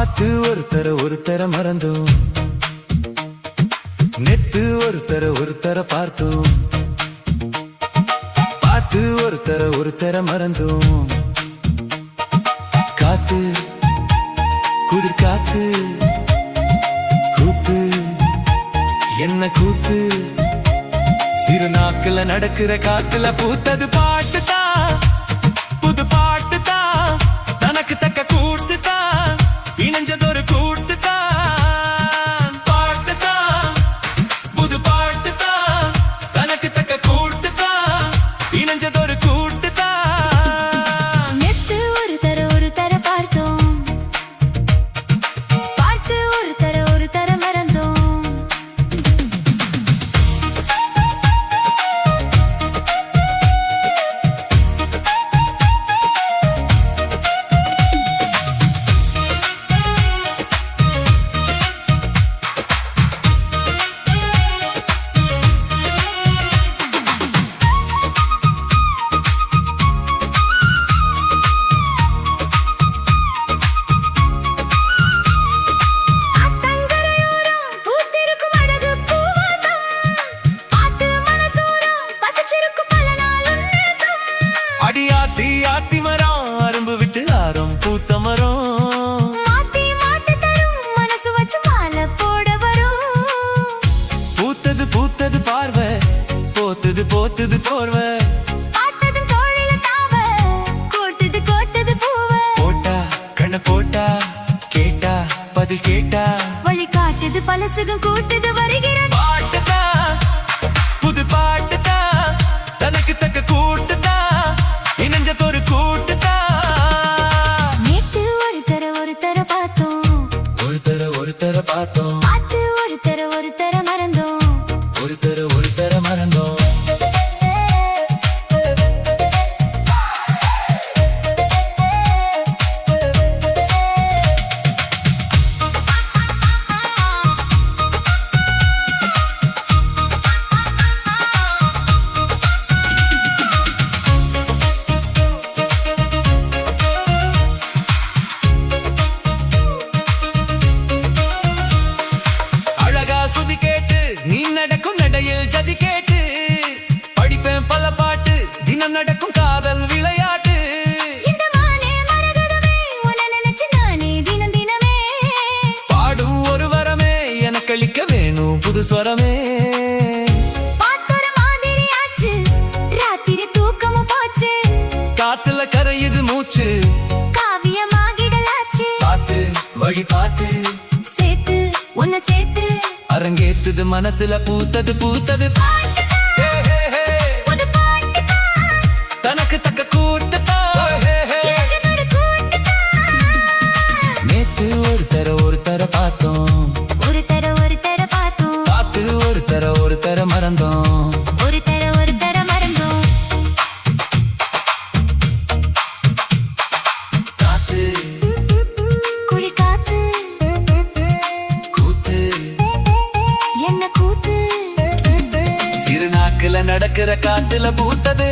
பார்த்து ஒருத்தர மறந்தோம், நெத்து ஒருத்தர பார்த்தோம். பார்த்து ஒருத்தர மறந்தோம். காத்து குளிர் காத்து கூத்து என்ன கூத்து, சிறு நாக்குல நடக்கிற காத்துல பூத்தது பாட்டு தான், புது பாட்டு தான், தனக்கு தக்க கூட்டு தான், இணைஞ்சதொரு கூட்டு தான். பாட்டு தான், புது பாட்டு தான், தனக்கு தக்க கூட்டு தான், இணைஞ்சதொரு கூட்டு தான். நெத்து ஒருத்தர பார்த்தோம், பார்த்து ஒருத்தர மறந்தோம். அடியாத்தி ஆத்தி மரம் அரும்பு விட்டு ஆரம் பூத்த மரம், மாத்தி தரும் மனசு வச்சு மாலை போட வரும். பூத்தது பார்வை, போத்தது போர்வை, பார்த்ததும் தோழில தாவ, கோட்டது பூவ. போட்டா கண்ண போட்டா, கேட்டா பதில் கேட்டா, வழி காட்டுது பலசுகம் கூட்டுது வருகிறது. பாட்டுதான், புது பாட்டுதான், தனக்கு தக்க கூட்டுதான், இணைஞ்சதொரு கூட்டுதான். நேத்து ஒருத்தர பார்த்தோம், ஒருத்தர பார்த்தோம், பார்த்து ஒருத்தர மறந்தோம். ஒருத்தர மறந்தோம். சுதி கேட்டு நீ நடக்கும் நடையில் ஜதி கேட்டு, படிப்பேன் பல பாட்டு, தினம் நடக்கும் காதல் விளையாட்டு. இந்த மானே மரகதமே உன்னை நினைச்சு நானே தினமே பாடும் ஒரு வரமே, எனக்கு அளிக்க வேணும் புது ஸ்வரமே. பாத்தொரு மாதிரி ஆச்சு, ராத்திரி தூக்கமும் போச்சு, காத்துல கரையுது மூச்சு, காவியமாகிடலாச்சு. பார்த்து வழி பார்த்து சேர்த்து உன்னை சேர்த்து அரங்கேத்துது மனசுல பூத்தது ஹே, ஹே, ஹே. புது பாட்டுதான், தனக்கு தக்க கூட்டுதான். ஹே, ஹே. இணைஞ்சதொரு கூட்டுதான். நேத்து ஒருத்தர பார்த்தோம், ஒருத்தர பார்த்தோம், பார்த்து ஒருத்தர மறந்தோம். ஒருத்தர மறந்தோம். காத்து குழி காத்து கூத்து என்ன கூத்து, சிறு நாக்குல நடக்கிற காத்துல பூத்தது.